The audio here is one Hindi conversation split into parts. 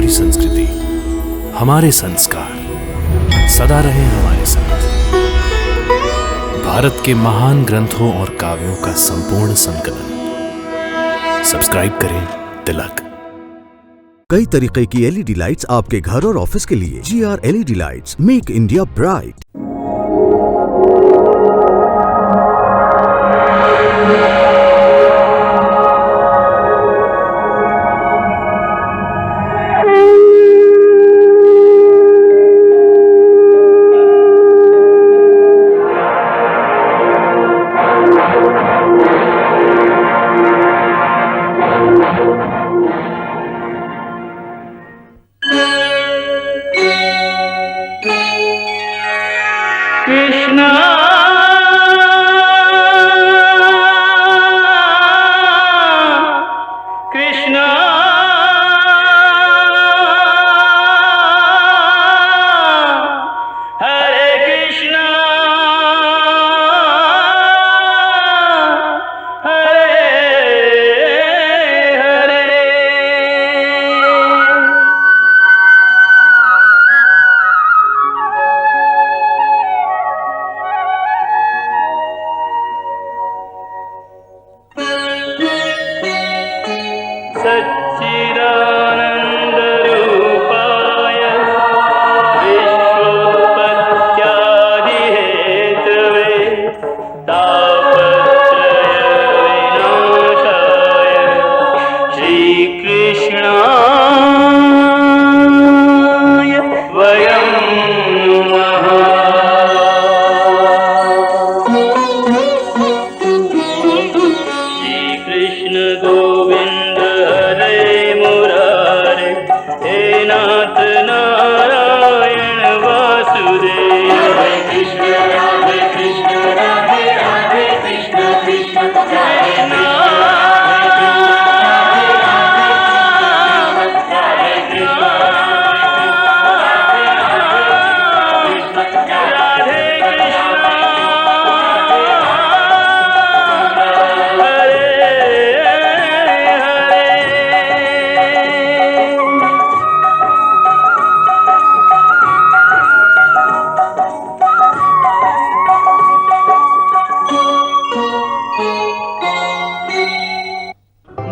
हमारी संस्कृति, हमारे संस्कार सदा रहे हमारे साथ। भारत के महान ग्रंथों और काव्यों का संपूर्ण संकलन। सब्सक्राइब करें तिलक। कई तरीके की एलईडी लाइट्स आपके घर और ऑफिस के लिए। GR LED lights, make India bright. Krishna Krishna Hare Krishna Hare Hare. सच्चिदानन्दरूपाय विश्वोत्पत्त्यादिहेतवे तापत्रयविनाशाय श्रीकृष्णाय वयं नमः। श्रीकृष्ण गोविंद हरे मुरारे, हे नाथ नारायण वासुदेव। हरे कृष्ण राधे राधे कृष्ण कृष्ण कृष्ण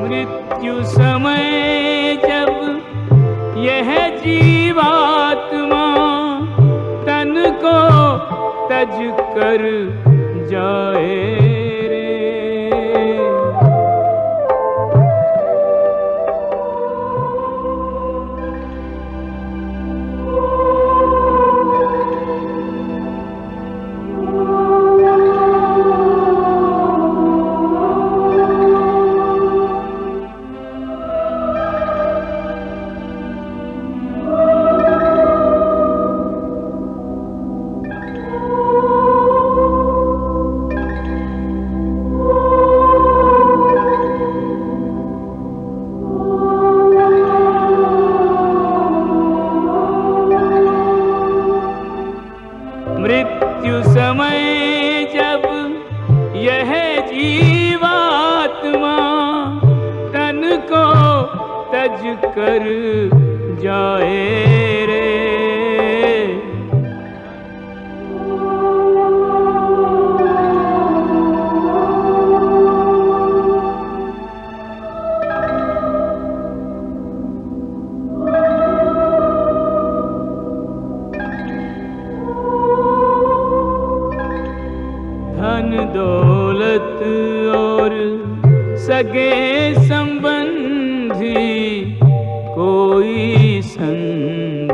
मृत्यु समय जब यह जीवात्मा तन को तज कर जाए रे। मृत्यु समय जब यह जीवात्मा तन को तज कर जाए रे। धन दौलत और सगे संबंधी कोई संग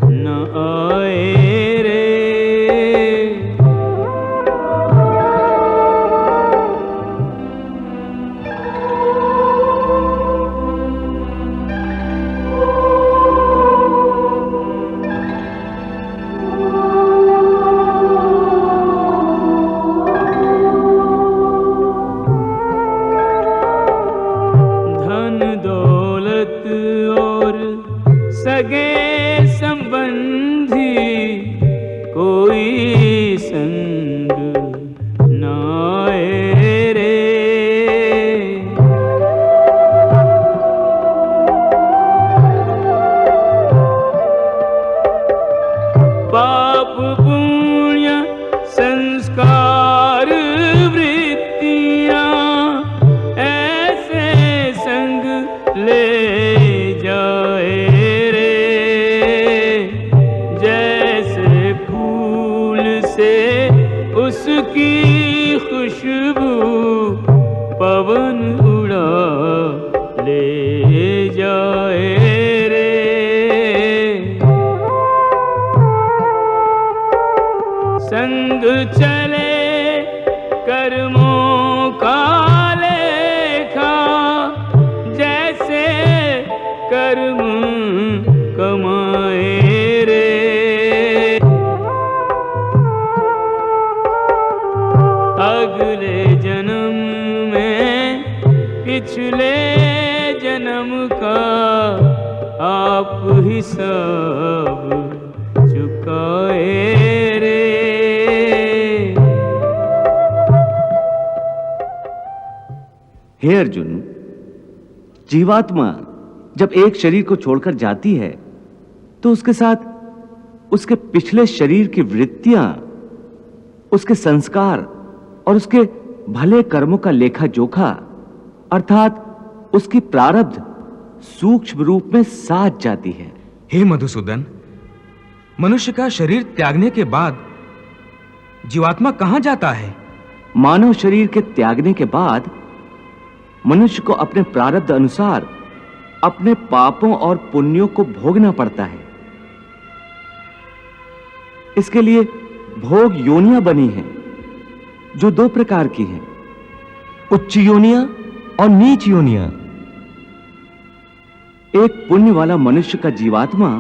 न आए रे। सगे संबंधी कोई संग नाए रे। संग चले कर्मों का लेखा, जैसे कर्म कमाए रे। अगले जन्म में पिछले जन्म का आप हिसाब चुकाए रे। हे अर्जुन, जीवात्मा जब एक शरीर को छोड़कर जाती है तो उसके साथ उसके पिछले शरीर की वृत्तियां, उसके संस्कार और उसके भले कर्मों का लेखा जोखा अर्थात उसकी प्रारब्ध सूक्ष्म रूप में साथ जाती है। हे मधुसूदन, मनुष्य का शरीर त्यागने के बाद जीवात्मा कहां जाता है? मानव शरीर के त्यागने के बाद मनुष्य को अपने प्रारब्ध अनुसार अपने पापों और पुण्यों को भोगना पड़ता है। इसके लिए भोग योनियां बनी हैं, जो दो प्रकार की हैं, उच्च योनियां और नीच योनियां। एक पुण्य वाला मनुष्य का जीवात्मा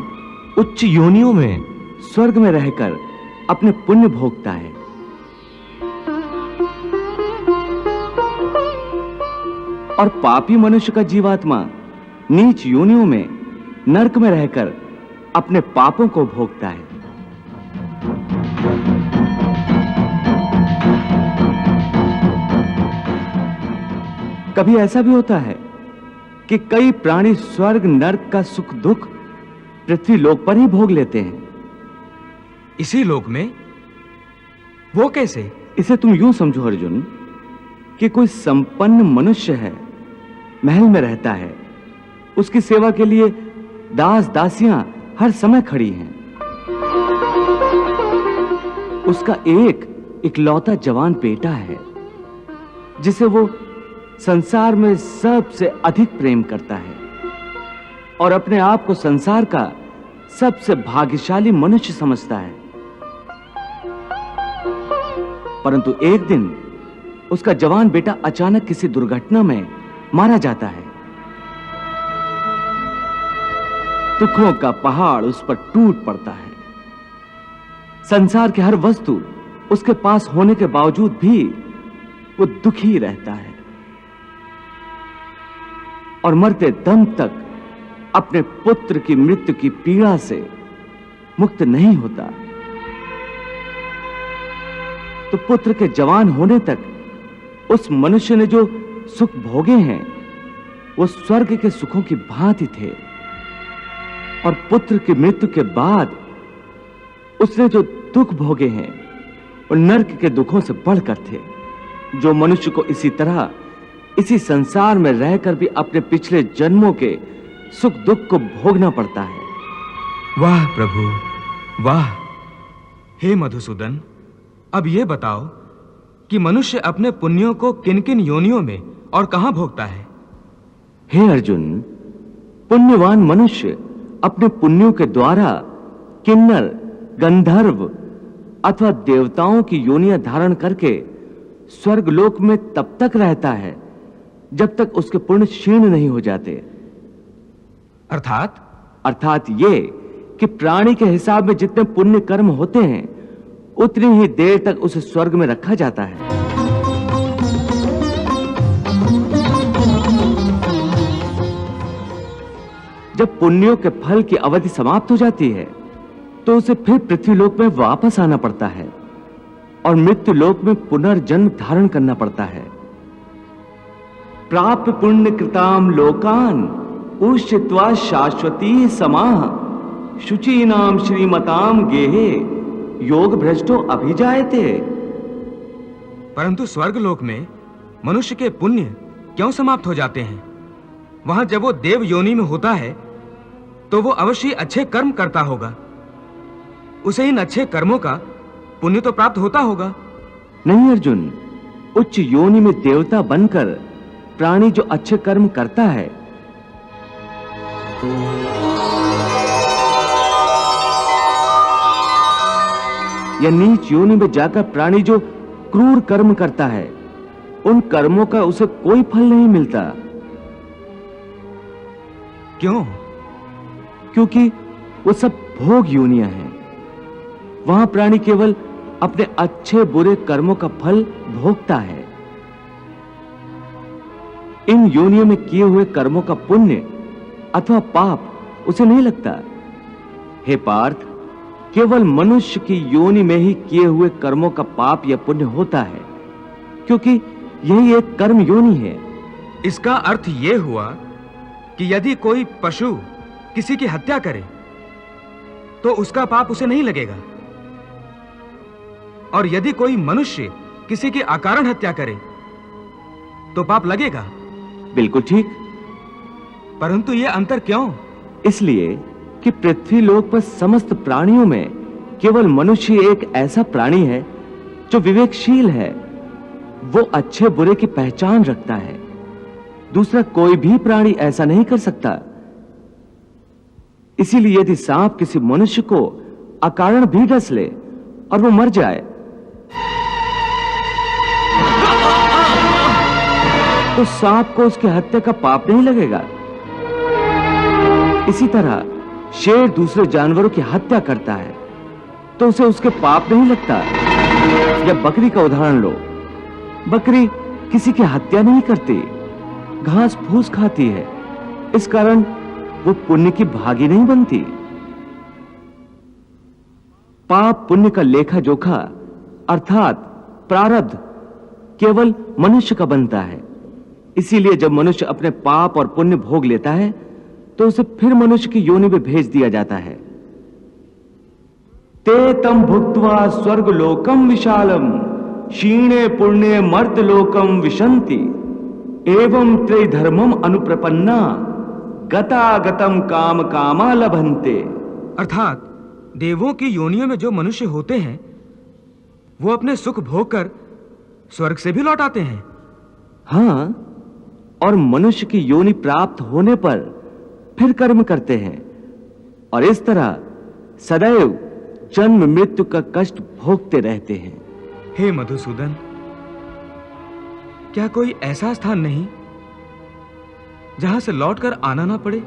उच्च योनियों में स्वर्ग में रहकर अपने पुण्य भोगता है, और पापी मनुष्य का जीवात्मा नीच योनियों में नरक में रहकर अपने पापों को भोगता है। कभी ऐसा भी होता है कि कई प्राणी स्वर्ग नरक का सुख दुख पृथ्वी लोक पर ही भोग लेते हैं। इसी लोक में? वो कैसे? इसे तुम यूं समझो अर्जुन कि कोई संपन्न मनुष्य है, महल में रहता है, उसकी सेवा के लिए दास दासियां हर समय खड़ी हैं। उसका एक इकलौता जवान बेटा है जिसे वो संसार में सबसे अधिक प्रेम करता है और अपने आप को संसार का सबसे भाग्यशाली मनुष्य समझता है। परंतु एक दिन उसका जवान बेटा अचानक किसी दुर्घटना में मारा जाता है। दुखों का पहाड़ उस पर टूट पड़ता है। संसार की हर वस्तु उसके पास होने के बावजूद भी वो दुखी रहता है और मरते दम तक अपने पुत्र की मृत्यु की पीड़ा से मुक्त नहीं होता। तो पुत्र के जवान होने तक उस मनुष्य ने जो सुख भोगे हैं वो स्वर्ग के सुखों की भांति थे, और पुत्र की मृत्यु के बाद उसने जो दुख भोगे हैं वो नरक के दुखों से बढ़कर थे, जो मनुष्य को इसी तरह इसी संसार में रहकर भी अपने पिछले जन्मों के सुख दुख को भोगना पड़ता है। वाह प्रभु, वाह। हे मधुसूदन, अब ये बताओ कि मनुष्य अपने पुण्यों को किन किन योनियों में और कहां भोगता है? हे अर्जुन, पुण्यवान मनुष्य अपने पुण्यों के द्वारा किन्नर, गंधर्व अथवा देवताओं की योनियां धारण करके स्वर्गलोक में तब तक रहता है जब तक उसके पुण्य क्षीण नहीं हो जाते। अर्थात ये कि प्राणी के हिसाब में जितने पुण्य कर्म होते हैं उतनी ही देर तक उसे स्वर्ग में रखा जाता है। जब पुण्यों के फल की अवधि समाप्त हो जाती है तो उसे फिर पृथ्वीलोक में वापस आना पड़ता है और मृत्यु लोक में पुनर्जन्म धारण करना पड़ता है। प्राप्त पुण्य कृताम लोकान उष्यत्वा शाश्वती समाह शुचीनाम श्रीमताम गेहे योग भ्रष्टो अभिजायते। परंतु स्वर्गलोक में मनुष्य के पुण्य क्यों समाप्त हो जाते हैं? वहां जब वो देव योनि में होता है तो वो अवश्य अच्छे कर्म करता होगा, उसे इन अच्छे कर्मों का पुण्य तो प्राप्त होता होगा। नहीं अर्जुन, उच्च योनि में देवता बनकर प्राणी जो अच्छे कर्म करता है या नीच योनि में जाकर प्राणी जो क्रूर कर्म करता है, उन कर्मों का उसे कोई फल नहीं मिलता। क्यों? क्योंकि वो सब भोग योनियां हैं। वहां प्राणी केवल अपने अच्छे बुरे कर्मों का फल भोगता है। इन योनियों में किए हुए कर्मों का पुण्य अथवा पाप उसे नहीं लगता। हे पार्थ, केवल मनुष्य की योनि में ही किए हुए कर्मों का पाप या पुण्य होता है, क्योंकि यही एक कर्म योनि है। इसका अर्थ यह हुआ कि यदि कोई पशु किसी की हत्या करे तो उसका पाप उसे नहीं लगेगा, और यदि कोई मनुष्य किसी की अकारण हत्या करे तो पाप लगेगा। बिल्कुल ठीक। परंतु यह अंतर क्यों? इसलिए कि पृथ्वी लोक पर समस्त प्राणियों में केवल मनुष्य एक ऐसा प्राणी है जो विवेकशील है। वो अच्छे बुरे की पहचान रखता है। दूसरा कोई भी प्राणी ऐसा नहीं कर सकता। इसीलिए यदि सांप किसी मनुष्य को अकारण भी डस ले और वो मर जाए तो सांप को उसकी हत्या का पाप नहीं लगेगा। इसी तरह शेर दूसरे जानवरों की हत्या करता है तो उसे उसके पाप नहीं लगता। या बकरी का उदाहरण लो, बकरी किसी की हत्या नहीं करती, घास फूस खाती है, इस कारण वो पुण्य की भागी नहीं बनती। पाप पुण्य का लेखा जोखा अर्थात प्रारब्ध केवल मनुष्य का बनता है। इसीलिए जब मनुष्य अपने पाप और पुण्य भोग लेता है तो उसे फिर मनुष्य की योनि में भेज दिया जाता है। ते तम भुक्त्वा स्वर्ग लोकम विशालम क्षीणे पुण्ये मर्त लोकम विशंति एवं त्रिधर्मम अनुप्रपन्ना गतागतम काम कामा लभन्ते। अर्थात देवों की योनियों में जो मनुष्य होते हैं वो अपने सुख भोग कर स्वर्ग से भी लौट आते हैं। हाँ, और मनुष्य की योनि प्राप्त होने पर फिर कर्म करते हैं और इस तरह सदैव जन्म मृत्यु का कष्ट भोगते रहते हैं। हे मधुसूदन, क्या कोई ऐसा स्थान नहीं जहां से लौटकर आना ना पड़े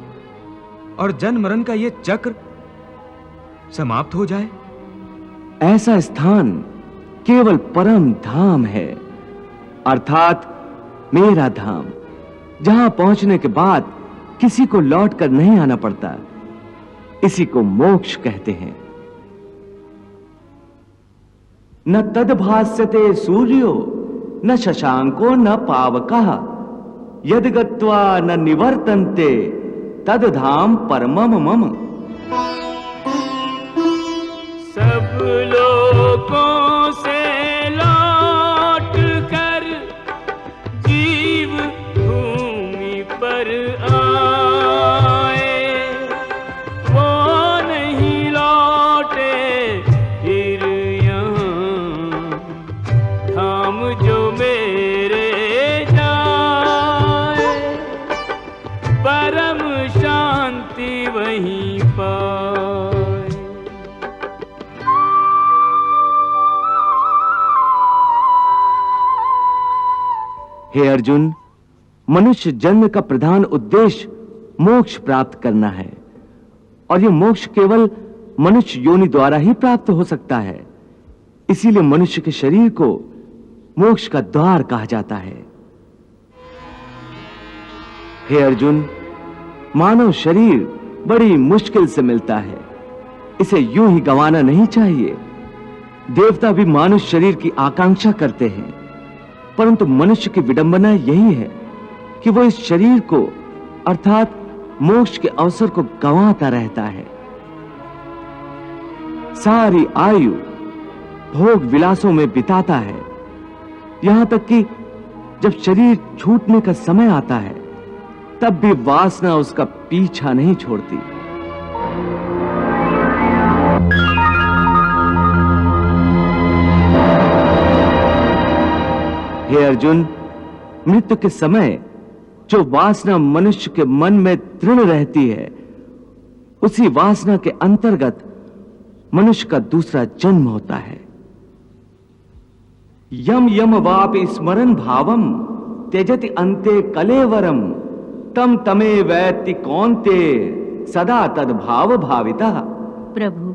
और जन्म मरण का यह चक्र समाप्त हो जाए? ऐसा स्थान केवल परम धाम है, अर्थात मेरा धाम, जहां पहुंचने के बाद किसी को लौटकर नहीं आना पड़ता। इसी को मोक्ष कहते हैं। न तद्भास्यते सूर्यो न शशांको न पावकः यद गत्वा न निवर्तन्ते तद धाम परमम मम। सब लोगों से लौट कर जीव भूमि पर आए, वो नहीं लौटे फिर यहाँ धाम जो मेरे जाए, परम शांति वहीं पाए। हे अर्जुन, मनुष्य जन्म का प्रधान उद्देश्य मोक्ष प्राप्त करना है, और यह मोक्ष केवल मनुष्य योनि द्वारा ही प्राप्त हो सकता है। इसीलिए मनुष्य के शरीर को मोक्ष का द्वार कहा जाता है। हे अर्जुन, मानव शरीर बड़ी मुश्किल से मिलता है, इसे यूं ही गंवाना नहीं चाहिए। देवता भी मानुष शरीर की आकांक्षा करते हैं, परंतु मनुष्य की विडंबना यही है कि वो इस शरीर को अर्थात मोक्ष के अवसर को गंवाता रहता है। सारी आयु भोग विलासों में बिताता है, यहां तक कि जब शरीर छूटने का समय आता है तब भी वासना उसका पीछा नहीं छोड़ती। हे अर्जुन, मृत्यु के समय जो वासना मनुष्य के मन में दृढ़ रहती है, उसी वासना के अंतर्गत मनुष्य का दूसरा जन्म होता है। यम यम वापि स्मरन् भावम त्यजति अन्ते कलेवरम तम तमे वैति कौन्ते सदा तद भाव भावितः। प्रभु,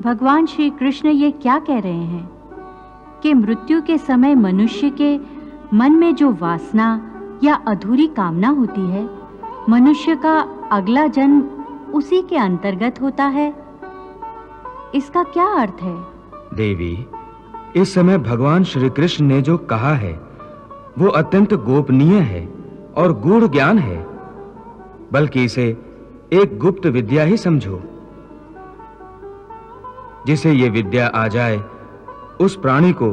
भगवान श्री कृष्ण ये क्या कह रहे हैं कि मृत्यु के समय मनुष्य के मन में जो वासना या अधूरी कामना होती है, मनुष्य का अगला जन्म उसी के अंतर्गत होता है। इसका क्या अर्थ है? देवी, इस समय भगवान श्री कृष्ण ने जो कहा है वो अत्यंत गोपनीय है और गूढ़ ज्ञान है, बल्कि इसे एक गुप्त विद्या ही समझो। जिसे ये विद्या आ जाए उस प्राणी को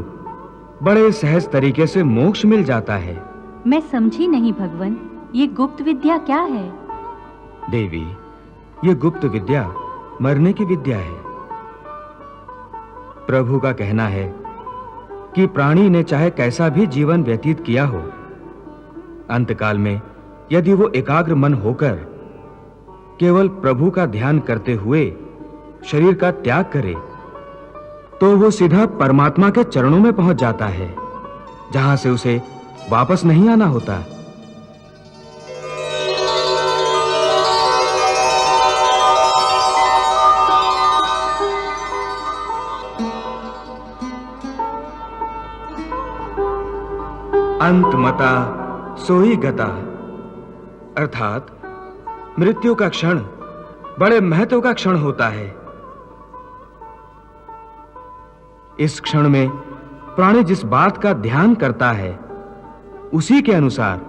बड़े सहज तरीके से मोक्ष मिल जाता है। मैं समझी नहीं भगवान, ये गुप्त विद्या क्या है? देवी, ये गुप्त विद्या मरने की विद्या है। प्रभु का कहना है कि प्राणी ने चाहे कैसा भी जीवन व्यतीत किया हो, अंतकाल में यदि वो एकाग्र मन होकर केवल प्रभु का ध्यान करते हुए शरीर का त्याग करे तो वो सीधा परमात्मा के चरणों में पहुंच जाता है, जहां से उसे वापस नहीं आना होता। अंतमता सोई गता, अर्थात मृत्यु का क्षण बड़े महत्व का क्षण होता है। इस क्षण में प्राणी जिस बात का ध्यान करता है उसी के अनुसार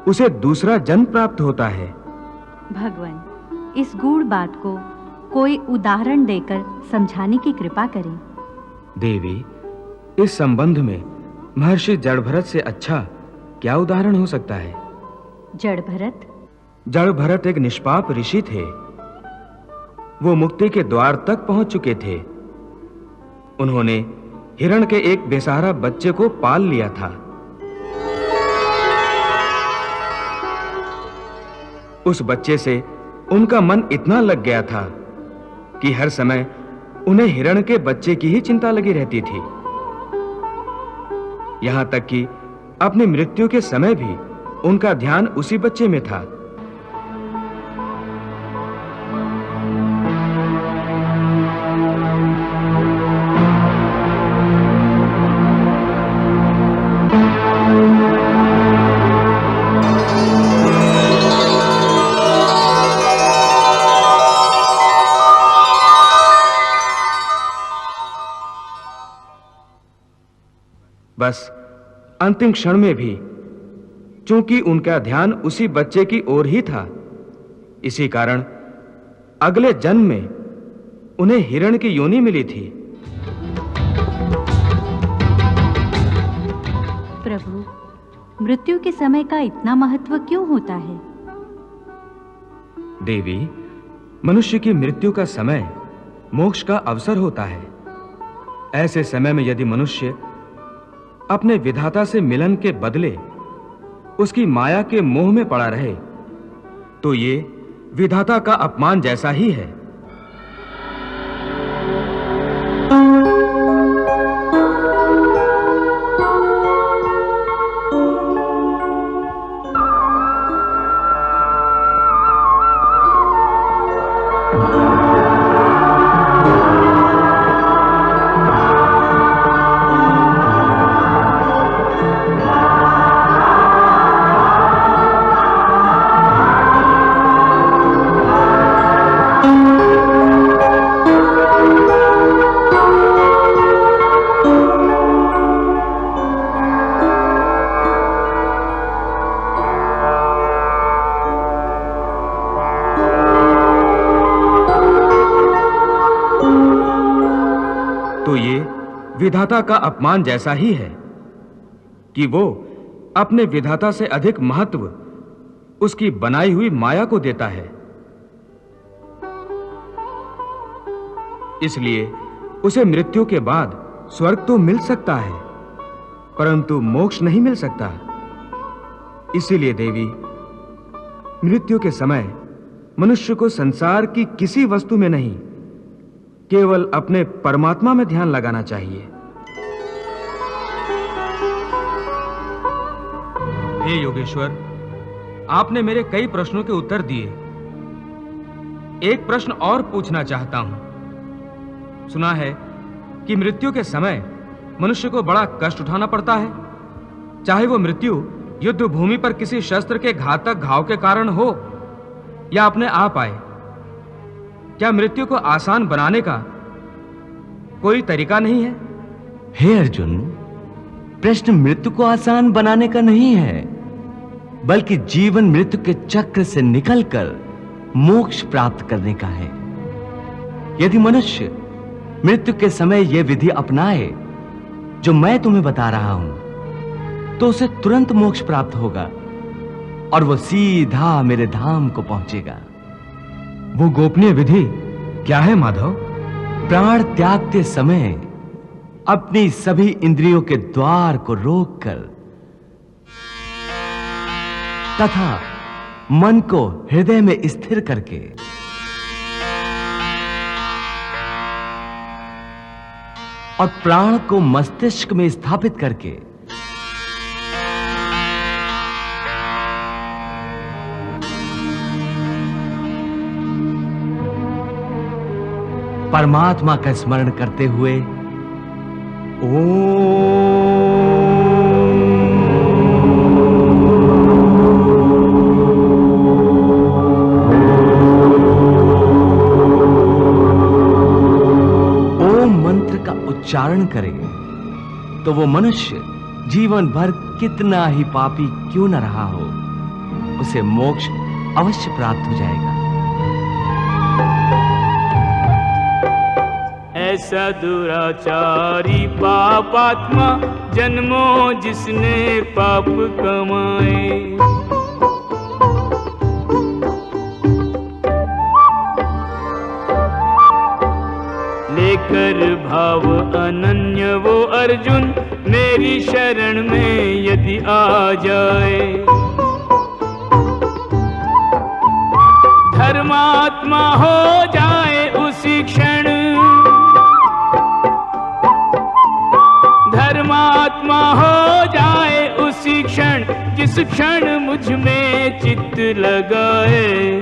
उसे दूसरा जन्म प्राप्त होता है। भगवान, इस गूढ़ बात को कोई उदाहरण देकर समझाने की कृपा करें। देवी, इस संबंध में महर्षि जड़भरत से अच्छा क्या उदाहरण हो सकता है? जड़भरत? जड़भरत एक निष्पाप ऋषि थे। वो मुक्ति के द्वार तक पहुंच चुके थे। उन्होंने हिरण के एक बेसहारा बच्चे को पाल लिया था। उस बच्चे से उनका मन इतना लग गया था कि हर समय उन्हें हिरण के बच्चे की ही चिंता लगी रहती थी। यहां तक कि अपनी मृत्यु के समय भी उनका ध्यान उसी बच्चे में था। बस अंतिम क्षण में भी चूंकि उनका ध्यान उसी बच्चे की ओर ही था, इसी कारण अगले जन्म में उन्हें हिरण की योनि मिली थी। प्रभु, मृत्यु के समय का इतना महत्व क्यों होता है? देवी, मनुष्य की मृत्यु का समय मोक्ष का अवसर होता है। ऐसे समय में यदि मनुष्य अपने विधाता से मिलन के बदले उसकी माया के मोह में पड़ा रहे तो ये विधाता का अपमान जैसा ही है। विधाता का अपमान जैसा ही है कि वो अपने विधाता से अधिक महत्व उसकी बनाई हुई माया को देता है। इसलिए उसे मृत्यु के बाद स्वर्ग तो मिल सकता है, परंतु मोक्ष नहीं मिल सकता। इसीलिए देवी, मृत्यु के समय मनुष्य को संसार की किसी वस्तु में नहीं, केवल अपने परमात्मा में ध्यान लगाना चाहिए। हे योगेश्वर, आपने मेरे कई प्रश्नों के उत्तर दिए। एक प्रश्न और पूछना चाहता हूं। सुना है कि मृत्यु के समय मनुष्य को बड़ा कष्ट उठाना पड़ता है, चाहे वो मृत्यु युद्ध भूमि पर किसी शस्त्र के घातक घाव के कारण हो या अपने आप आए। क्या मृत्यु को आसान बनाने का कोई तरीका नहीं है? हे अर्जुन, प्रश्न मृत्यु को आसान बनाने का नहीं है, बल्कि जीवन मृत्यु के चक्र से निकलकर मोक्ष प्राप्त करने का है। यदि मनुष्य मृत्यु के समय यह विधि अपनाए जो मैं तुम्हें बता रहा हूं, तो उसे तुरंत मोक्ष प्राप्त होगा और वो सीधा मेरे धाम को पहुंचेगा। वो गोपनीय विधि क्या है माधव? प्राण त्यागते समय अपनी सभी इंद्रियों के द्वार को रोककर तथा मन को हृदय में स्थिर करके और प्राण को मस्तिष्क में स्थापित करके परमात्मा का स्मरण करते हुए ओम मंत्र का उच्चारण करे तो वो मनुष्य जीवन भर कितना ही पापी क्यों न रहा हो, उसे मोक्ष अवश्य प्राप्त हो जाएगा। ऐसा दुराचारी पापात्मा जन्मों जिसने पाप कमाए। लेकर भाव अनन्य वो अर्जुन मेरी शरण में यदि आ जाए। धर्मात्मा हो जाए उसी क्षण, धर्मात्मा हो जाए उसी क्षण जिस क्षण मुझ में चित्त लगाए।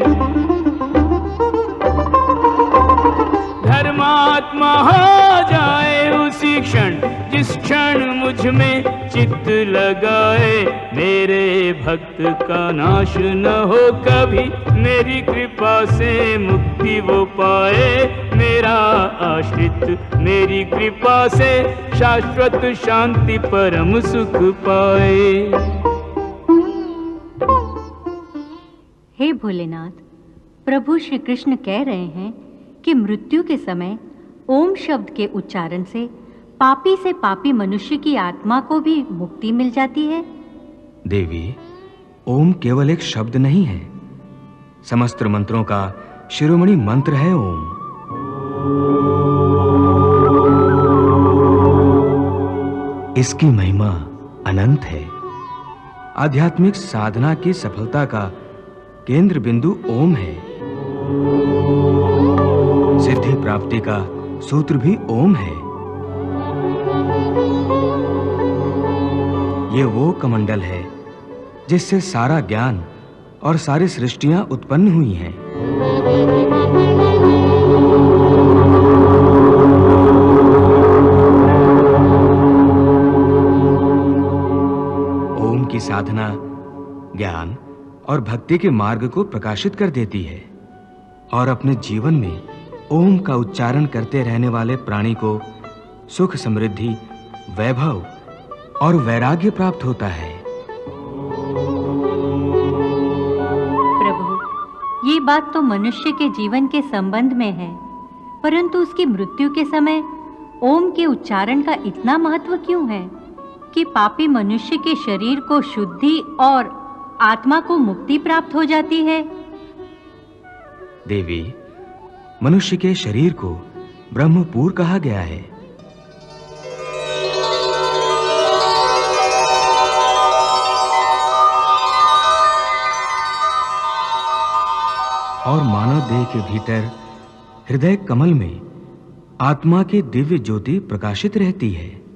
धर्मात्मा हो जाए उसी क्षण जिस क्षण मुझ में चित्त लगाए। मेरे भक्त का नाश न हो कभी, मेरी कृपा से मुक्ति वो पाए। मेरा आश्रित मेरी कृपा से शाश्वत शांति परम सुख पाए। हे भोलेनाथ, प्रभु श्री कृष्ण कह रहे हैं कि मृत्यु के समय ओम शब्द के उच्चारण से पापी से पापी मनुष्य की आत्मा को भी मुक्ति मिल जाती है। देवी, ओम केवल एक शब्द नहीं है, समस्त मंत्रों का शिरोमणि मंत्र है ओम। इसकी महिमा अनंत है। आध्यात्मिक साधना की सफलता का केंद्र बिंदु ओम है। सिद्धि प्राप्ति का सूत्र भी ओम है। ये वो कमंडल है जिससे सारा ज्ञान और सारी सृष्टियां उत्पन्न हुई हैं। ओम की साधना ज्ञान और भक्ति के मार्ग को प्रकाशित कर देती है और अपने जीवन में ओम का उच्चारण करते रहने वाले प्राणी को सुख, समृद्धि, वैभव और वैराग्य प्राप्त होता है। प्रभु, ये बात तो मनुष्य के जीवन के संबंध में है, परंतु उसकी मृत्यु के समय ओम के उच्चारण का इतना महत्व क्यों है कि पापी मनुष्य के शरीर को शुद्धि और आत्मा को मुक्ति प्राप्त हो जाती है? देवी, मनुष्य के शरीर को ब्रह्मपुर कहा गया है। और मानव देह के भीतर हृदय कमल में आत्मा की दिव्य ज्योति प्रकाशित रहती है।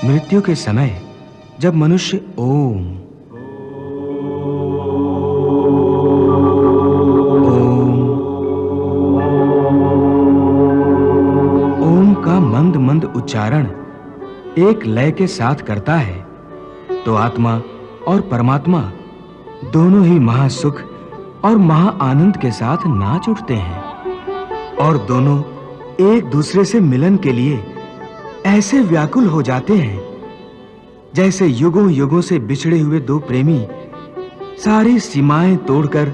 मृत्यु के समय जब मनुष्य ओम का मंद मंद उच्चारण एक लय के साथ करता है तो आत्मा और परमात्मा दोनों ही महासुख और महा आनंद के साथ नाच उठते हैं और दोनों एक दूसरे से मिलन के लिए ऐसे व्याकुल हो जाते हैं जैसे युगों युगों से बिछड़े हुए दो प्रेमी सारी सीमाएं तोड़कर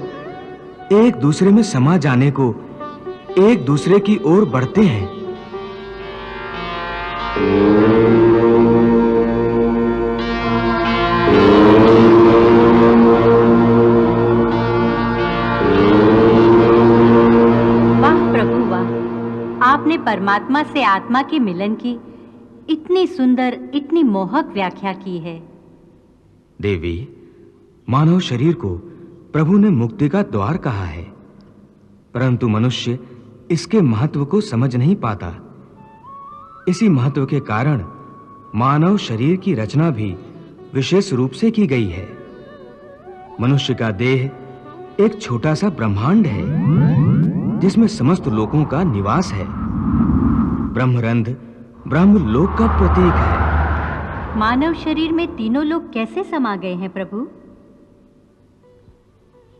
एक दूसरे में समा जाने को एक दूसरे की ओर बढ़ते हैं। आपने परमात्मा से आत्मा के मिलन की इतनी सुंदर, इतनी मोहक व्याख्या की है। देवी, मानव शरीर को प्रभु ने मुक्ति का द्वार कहा है, परंतु मनुष्य इसके महत्व को समझ नहीं पाता। इसी महत्व के कारण मानव शरीर की रचना भी विशेष रूप से की गई है। मनुष्य का देह एक छोटा सा ब्रह्मांड है जिसमें समस्त लोकों का निवास है। ब्रह्मरंध्र ब्रह्मलोक का प्रतीक है। मानव शरीर में तीनों लोक कैसे समा गए हैं प्रभु?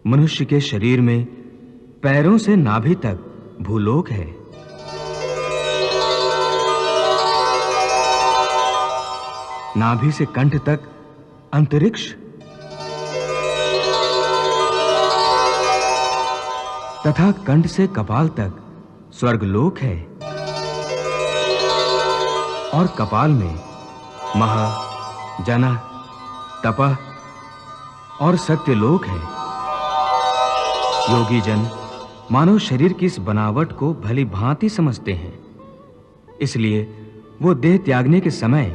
मनुष्य के शरीर में पैरों से नाभि तक भूलोक है। नाभि से कंठ तक अंतरिक्ष तथा कंठ से कपाल तक स्वर्गलोक है और कपाल में महा, जन, तपः और सत्यलोक है। योगी जन मानव शरीर की इस बनावट को भली भांति समझते हैं, इसलिए वो देह त्यागने के समय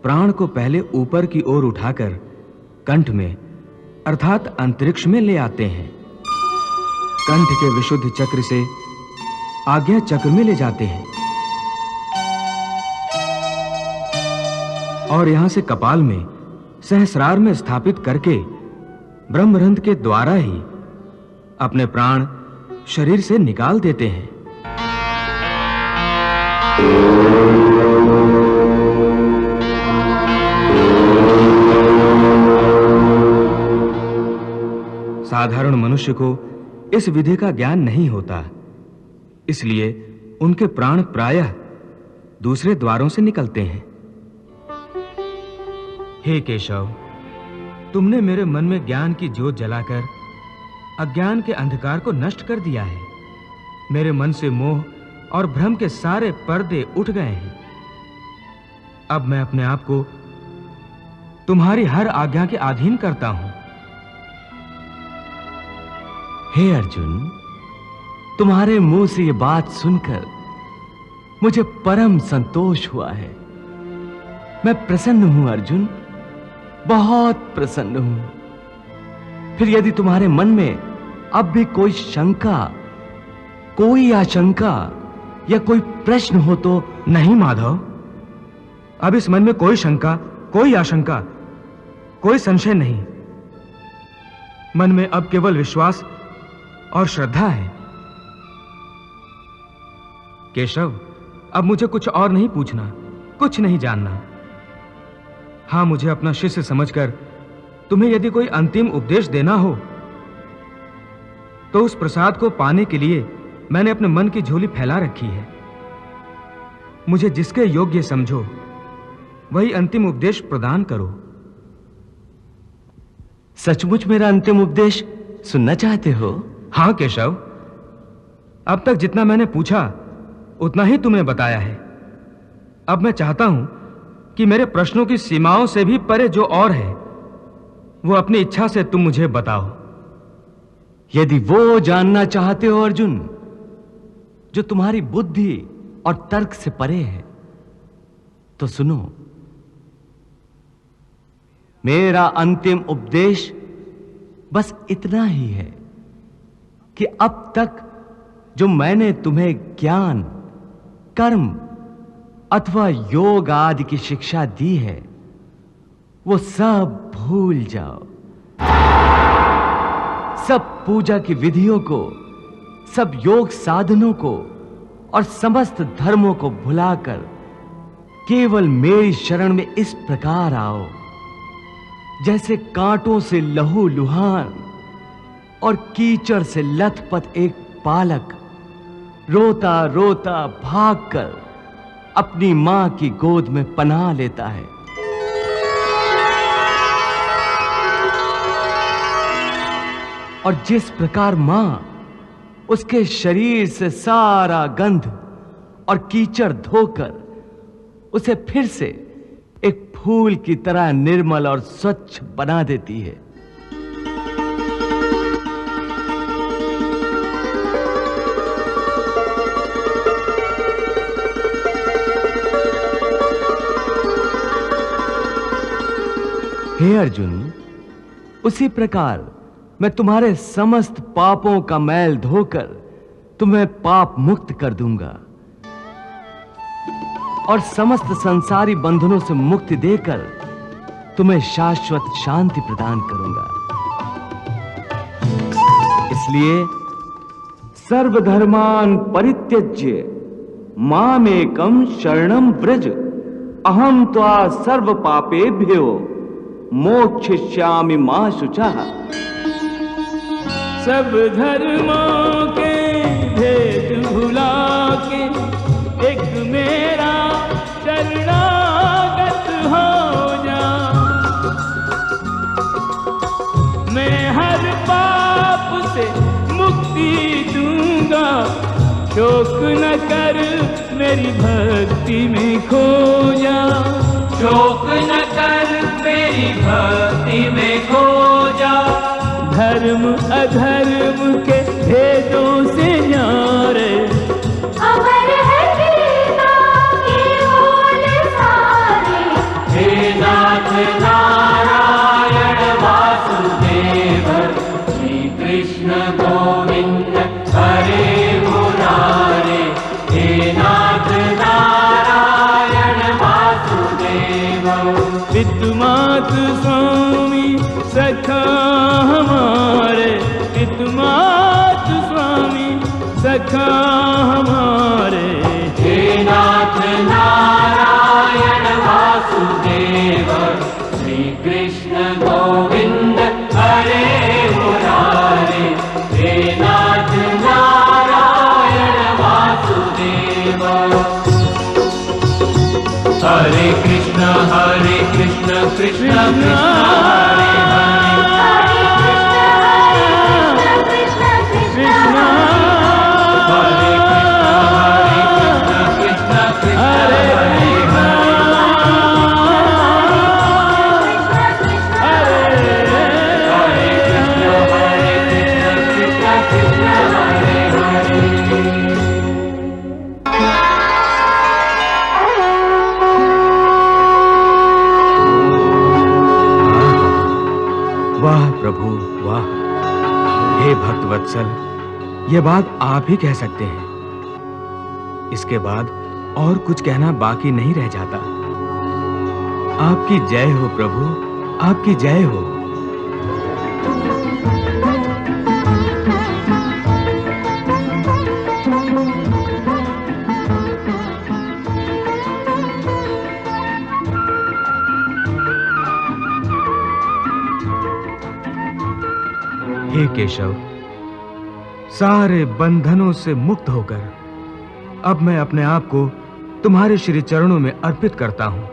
प्राण को पहले ऊपर की ओर उठाकर कंठ में अर्थात अंतरिक्ष में ले आते हैं। कंठ के विशुद्ध चक्र से आज्ञा चक्र में ले जाते हैं और यहां से कपाल में सहस्रार में स्थापित करके ब्रह्मरंध्र के द्वारा ही अपने प्राण शरीर से निकाल देते हैं। साधारण मनुष्य को इस विधि का ज्ञान नहीं होता, इसलिए उनके प्राण प्रायः दूसरे द्वारों से निकलते हैं। हे केशव, तुमने मेरे मन में ज्ञान की ज्योत जलाकर अज्ञान के अंधकार को नष्ट कर दिया है। मेरे मन से मोह और भ्रम के सारे पर्दे उठ गए हैं। अब मैं अपने आप को तुम्हारी हर आज्ञा के अधीन करता हूं। हे अर्जुन, तुम्हारे मुंह से ये बात सुनकर मुझे परम संतोष हुआ है। मैं प्रसन्न हूं अर्जुन, बहुत प्रसन्न हूं। फिर यदि तुम्हारे मन में अब भी कोई शंका, कोई आशंका या कोई प्रश्न हो तो। नहीं माधव, अब इस मन में कोई शंका, कोई आशंका, कोई संशय नहीं। मन में अब केवल विश्वास और श्रद्धा है। केशव, अब मुझे कुछ और नहीं पूछना, कुछ नहीं जानना। हां, मुझे अपना शिष्य समझकर तुम्हें यदि कोई अंतिम उपदेश देना हो तो उस प्रसाद को पाने के लिए मैंने अपने मन की झोली फैला रखी है। मुझे जिसके योग्य समझो वही अंतिम उपदेश प्रदान करो। सचमुच मेरा अंतिम उपदेश सुनना चाहते हो? हां केशव, अब तक जितना मैंने पूछा उतना ही तुम्हें बताया है। अब मैं चाहता हूं कि मेरे प्रश्नों की सीमाओं से भी परे जो और है वो अपनी इच्छा से तुम मुझे बताओ। यदि वो जानना चाहते हो अर्जुन जो तुम्हारी बुद्धि और तर्क से परे है तो सुनो। मेरा अंतिम उपदेश बस इतना ही है कि अब तक जो मैंने तुम्हें ज्ञान, कर्म अथवा योग आदि की शिक्षा दी है वो सब भूल जाओ। सब पूजा की विधियों को, सब योग साधनों को और समस्त धर्मों को भुलाकर केवल मेरी शरण में इस प्रकार आओ जैसे कांटों से लहू लुहान और कीचड़ से लथपथ एक बालक रोता रोता भागकर अपनी मां की गोद में पनाह लेता है। और जिस प्रकार मां उसके शरीर से सारा गंध और कीचड़ धोकर उसे फिर से एक फूल की तरह निर्मल और स्वच्छ बना देती है, हे अर्जुन, उसी प्रकार मैं तुम्हारे समस्त पापों का मैल धोकर तुम्हें पाप मुक्त कर दूंगा और समस्त संसारी बंधनों से मुक्ति देकर तुम्हें शाश्वत शांति प्रदान करूंगा। इसलिए सर्वधर्मान परित्यज्य मामेकं शरणं व्रज अहम त्वा सर्व पापेभ्यो मोक्षयिष्यामि मा शुचः। सब धर्मों के भेद भुला के एक मेरा शरणागत हो जा। मैं हर पाप से मुक्ति दूंगा, शोक न कर मेरी भक्ति में खो जा। शोक न कर मेरी भक्ति में खो जा। धर्म अधर्म के भेदों से न्यारे अमर है गीता के बोल सारे। हे नाथ नारायण वासुदेव, श्री कृष्ण गोविंद हरे मुरारे। हे नाथ नारायण वासुदेव, पितुमात स्वामी सखा हमारे। पितुमात स्वामी सखा हमारे। हे नाथ नारायण वासुदेव, श्री कृष्ण गोविंद हरे मुरारे। हे नाथ नारायण वासुदेव। हरे कृष्ण कृष्ण कृष्ण हरे वत्सल, ये बात आप ही कह सकते हैं। इसके बाद और कुछ कहना बाकी नहीं रह जाता। आपकी जय हो प्रभु, आपकी जय हो। हे केशव, सारे बंधनों से मुक्त होकर अब मैं अपने आप को तुम्हारे श्री चरणों में अर्पित करता हूं।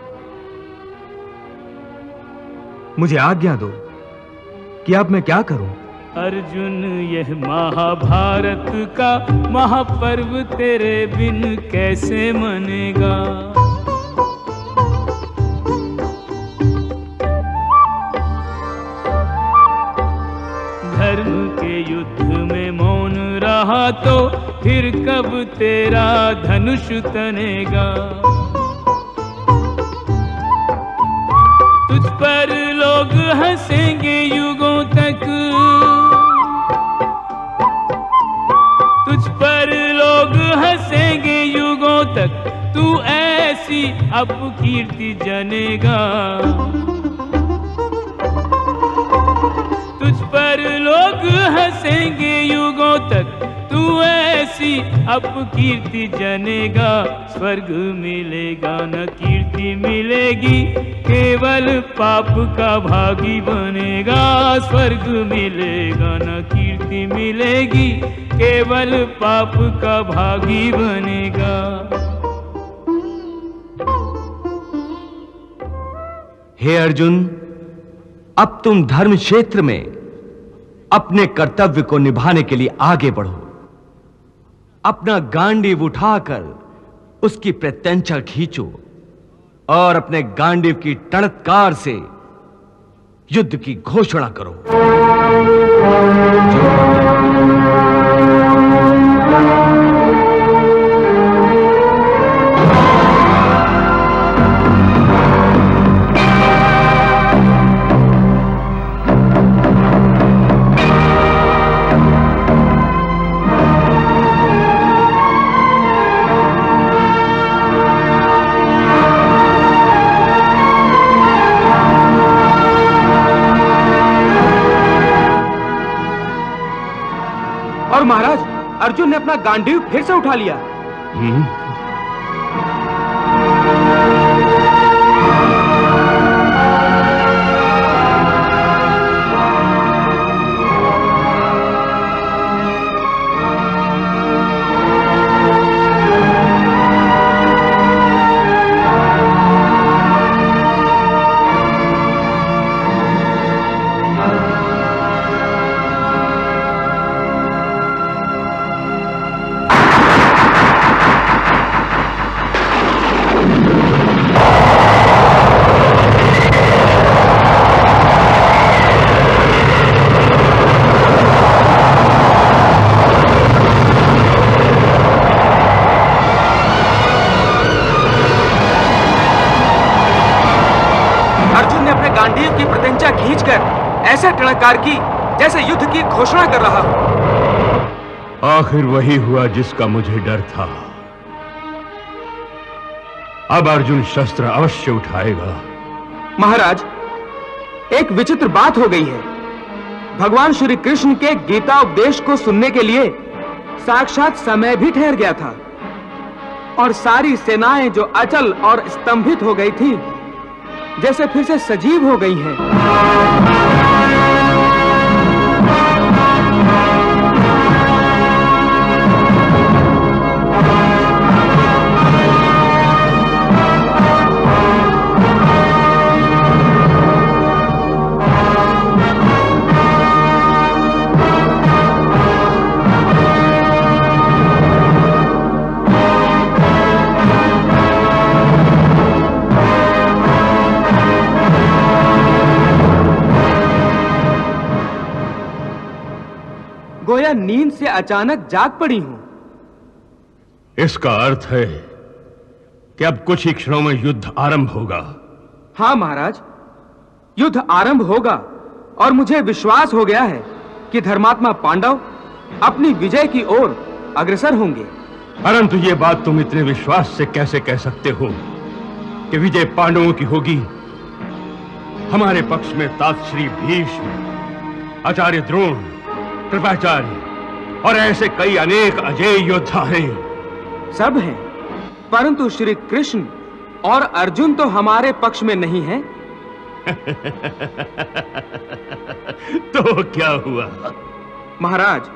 मुझे आज्ञा दो कि अब मैं क्या करूं। अर्जुन, यह महाभारत का महापर्व तेरे बिन कैसे मनेगा। धर्म के युद्ध में मौन रहा तो फिर कब तेरा धनुष तनेगा। तुझ पर लोग हंसेंगे युगों तक, तुझ पर लोग हंसेंगे युगों तक। तू ऐसी अब कीर्ति जनेगा। तुझ पर लोग हंसेंगे युगों तक, तू ऐसी अब कीर्ति जनेगा। स्वर्ग मिलेगा न कीर्ति मिलेगी, केवल पाप का भागी बनेगा। स्वर्ग मिलेगा न कीर्ति मिलेगी, केवल पाप का भागी बनेगा। हे अर्जुन, अब तुम धर्म क्षेत्र में अपने कर्तव्य को निभाने के लिए आगे बढ़ो। अपना गांडीव उठाकर उसकी प्रत्यंचा खींचो और अपने गांडीव की टणत्कार से युद्ध की घोषणा करो। और महाराज, अर्जुन ने अपना गांडीव फिर से उठा लिया। ऐसा टणकार की जैसे युद्ध की घोषणा कर रहा हो। आखिर वही हुआ जिसका मुझे डर था। अब अर्जुन शस्त्र अवश्य उठाएगा। महाराज, एक विचित्र बात हो गई है। भगवान श्री कृष्ण के गीता उपदेश को सुनने के लिए साक्षात समय भी ठहर गया था और सारी सेनाएं जो अचल और स्तंभित हो गई थी, जैसे फिर से सजीव हो गई हैं। गोया नींद से अचानक जाग पड़ी हूं। इसका अर्थ है कि अब कुछ ही क्षणों में युद्ध आरंभ होगा। हाँ महाराज, युद्ध आरंभ होगा और मुझे विश्वास हो गया है कि धर्मात्मा पांडव अपनी विजय की ओर अग्रसर होंगे। परंतु ये बात तुम इतने विश्वास से कैसे कह सकते हो कि विजय पांडवों की होगी? हमारे पक्ष में तात श्री भीष्म, आचार्य द्रोण, कृपाचार्य और ऐसे कई अनेक अजेय योद्धा हैं। सब हैं, परंतु श्री कृष्ण और अर्जुन तो हमारे पक्ष में नहीं हैं। तो क्या हुआ? महाराज,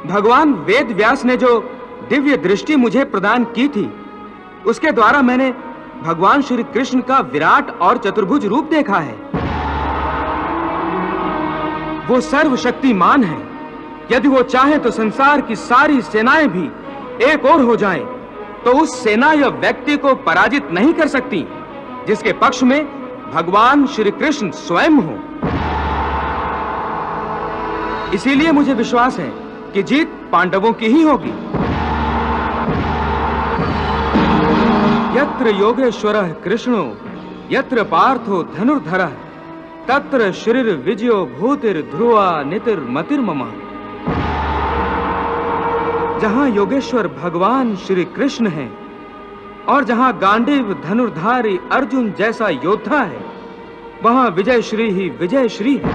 भगवान वेद व्यास ने जो दिव्य दृष्टि मुझे प्रदान की थी, उसके द्वारा मैंने भगवान श्री कृष्ण का विराट और चतुर्भुज रूप देखा है। वो सर्वशक्तिमान है। यदि वो चाहे तो संसार की सारी सेनाएं भी एक ओर हो जाएं, तो उस सेना या व्यक्ति को पराजित नहीं कर सकती जिसके पक्ष में भगवान श्री कृष्ण स्वयं हो। इसीलिए मुझे विश्वास है कि जीत पांडवों की ही होगी। यत्र योगेश्वरः कृष्णो यत्र पार्थो धनुर्धरः तत्र श्रीर विजयो भूतिर ध्रुवा नितिर मतिर मम। जहां योगेश्वर भगवान श्री कृष्ण हैं, और जहां गांडीव धनुर्धारी अर्जुन जैसा योद्धा है, वहां विजय श्री ही विजय श्री है।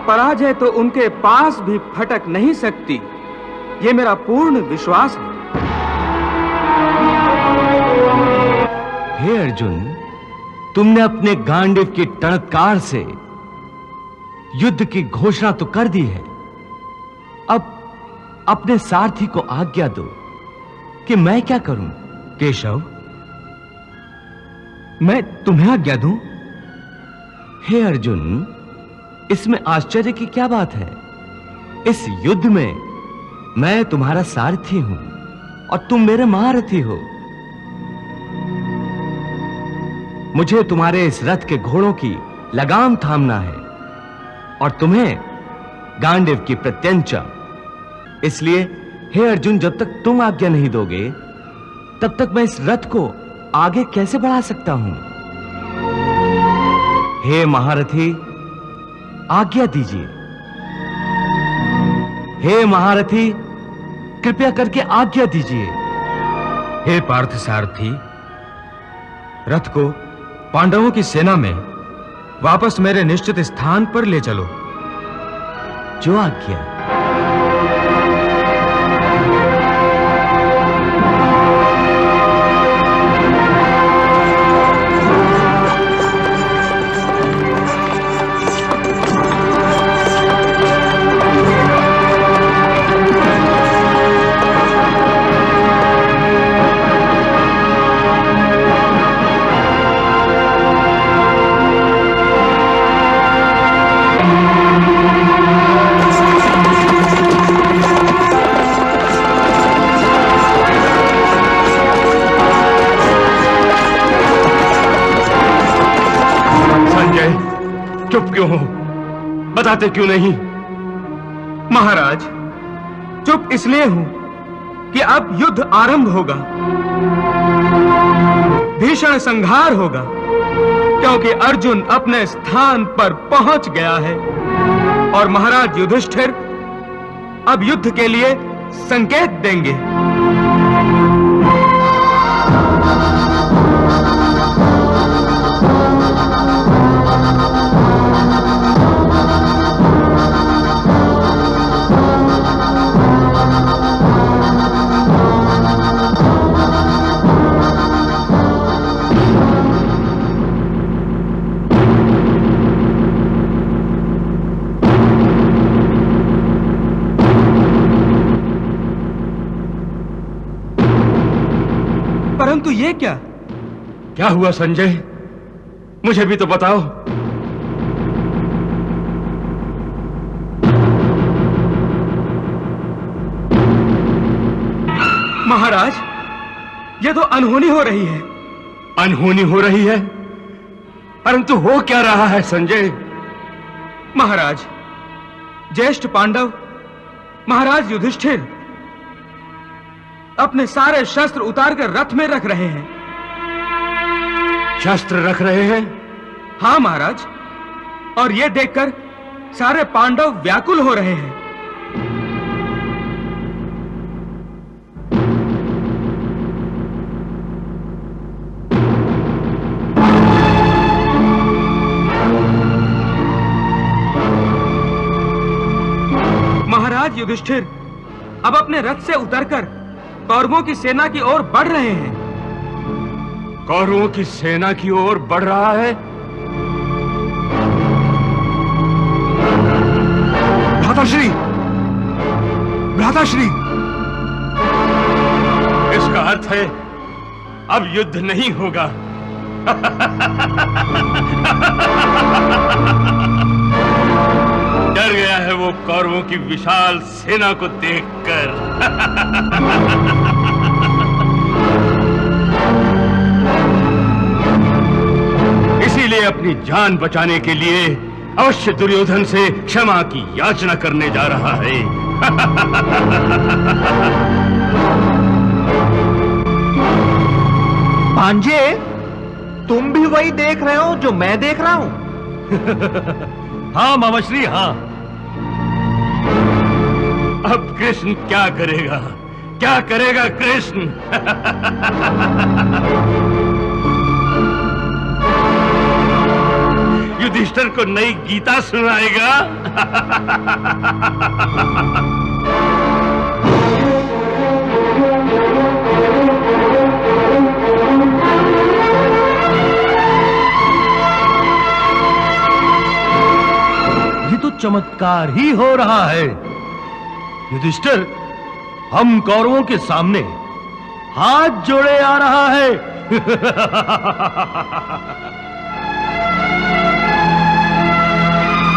पराजय तो उनके पास भी फटक नहीं सकती, ये मेरा पूर्ण विश्वास है। हे अर्जुन, तुमने अपने गांडीव की टणकार से युद्ध की घोषणा तो कर दी है। अब अपने सारथी को आज्ञा दो कि मैं क्या करूं। केशव, मैं तुम्हें आज्ञा दूं? हे अर्जुन, इसमें आश्चर्य की क्या बात है? इस युद्ध में मैं तुम्हारा सारथी हूं और तुम मेरे महारथी हो। मुझे तुम्हारे इस रथ के घोड़ों की लगाम थामना है और तुम्हें गांडीव की प्रत्यंचा। इसलिए हे अर्जुन, जब तक तुम आज्ञा नहीं दोगे तब तक मैं इस रथ को आगे कैसे बढ़ा सकता हूं? हे महारथी, आज्ञा दीजिए। हे महारथी, कृपया करके आज्ञा दीजिए। हे पार्थ सारथी, रथ को पांडवों की सेना में वापस मेरे निश्चित स्थान पर ले चलो। जो आज्ञा। चुप क्यों हो? बताते क्यों नहीं? महाराज, चुप इसलिए हूं कि अब युद्ध आरंभ होगा, भीषण संहार होगा, क्योंकि अर्जुन अपने स्थान पर पहुंच गया है और महाराज युधिष्ठिर अब युद्ध के लिए संकेत देंगे। परंतु ये क्या हुआ संजय? मुझे भी तो बताओ। महाराज, ये तो अनहोनी हो रही है। अनहोनी हो रही है? परंतु हो क्या रहा है संजय? महाराज, ज्येष्ठ पांडव महाराज युधिष्ठिर अपने सारे शस्त्र उतारकर रथ में रख रहे हैं। शस्त्र रख रहे हैं? हाँ महाराज, और ये देखकर सारे पांडव व्याकुल हो रहे हैं। महाराज युधिष्ठिर अब अपने रथ से उतरकर कौरवों की सेना की ओर बढ़ रहे हैं। कौरवों की सेना की ओर बढ़ रहा है? भ्राताश्री, भ्राताश्री, इसका अर्थ है अब युद्ध नहीं होगा। डर गया है वो कौरवों की विशाल सेना को देखकर। इसीलिए अपनी जान बचाने के लिए अवश्य दुर्योधन से क्षमा की याचना करने जा रहा है। भांजे, तुम भी वही देख रहे हो जो मैं देख रहा हूं? हाँ मामाश्री, हाँ। अब कृष्ण क्या करेगा? क्या करेगा कृष्ण? युधिष्ठिर को नई गीता सुनाएगा? ये तो चमत्कार ही हो रहा है। युधिष्ठिर हम कौरवों के सामने हाथ जोड़े आ रहा है।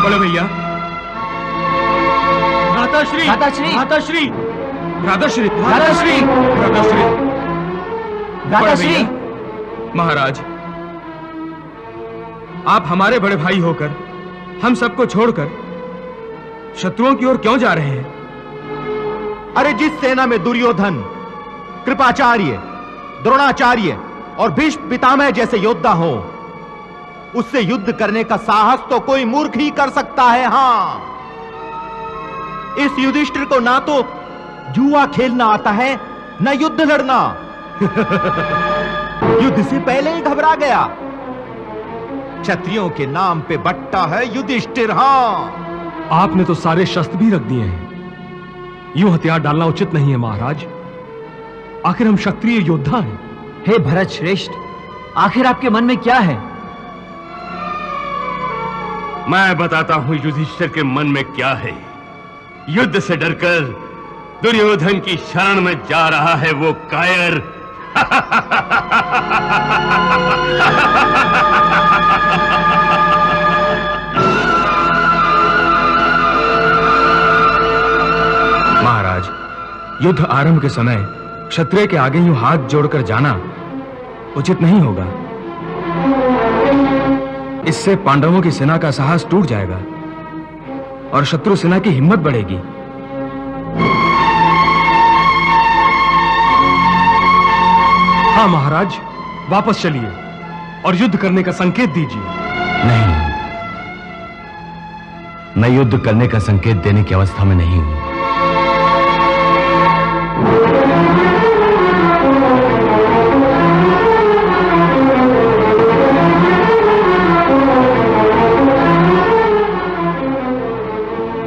बोलो भैया। भ्राताश्री, भ्राताश्री, भ्राताश्री, भ्राताश्री, भ्राताश्री, भ्राताश्री, भ्राताश्री। महाराज, आप हमारे बड़े भाई होकर हम सबको छोड़कर शत्रुओं की ओर क्यों जा रहे हैं? अरे जिस सेना में दुर्योधन, कृपाचार्य, द्रोणाचार्य और भीष्म पितामह जैसे योद्धा हो, उससे युद्ध करने का साहस तो कोई मूर्ख ही कर सकता है। हां, इस युधिष्ठिर को ना तो जुआ खेलना आता है, ना युद्ध लड़ना। युद्ध से पहले ही घबरा गया। क्षत्रियों के नाम पे बट्टा है युधिष्ठिर। हां, आपने तो सारे शस्त्र भी रख दिए हैं। यूं हथियार डालना उचित नहीं है महाराज। आखिर हम क्षत्रिय योद्धा हैं। हे भरत श्रेष्ठ, आखिर आपके मन में क्या है? मैं बताता हूं युधिष्ठिर के मन में क्या है। युद्ध से डरकर दुर्योधन की शरण में जा रहा है वो कायर। महाराज, युद्ध आरंभ के समय क्षत्रिय के आगे यूं हाथ जोड़कर जाना उचित नहीं होगा। इससे पांडवों की सेना का साहस टूट जाएगा और शत्रु सेना की हिम्मत बढ़ेगी। हाँ महाराज, वापस चलिए और युद्ध करने का संकेत दीजिए। नहीं, मैं युद्ध करने का संकेत देने की अवस्था में नहीं हूं।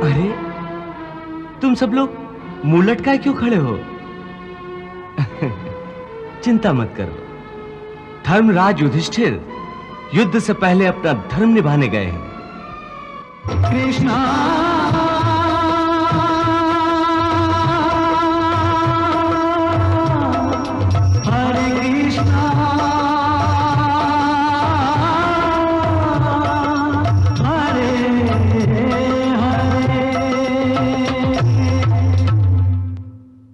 अरे, तुम सब लोग मुंह लटकाए क्यों खड़े हो? चिंता मत करो, धर्मराज युधिष्ठिर युद्ध से पहले अपना धर्म निभाने गए हैं। कृष्णा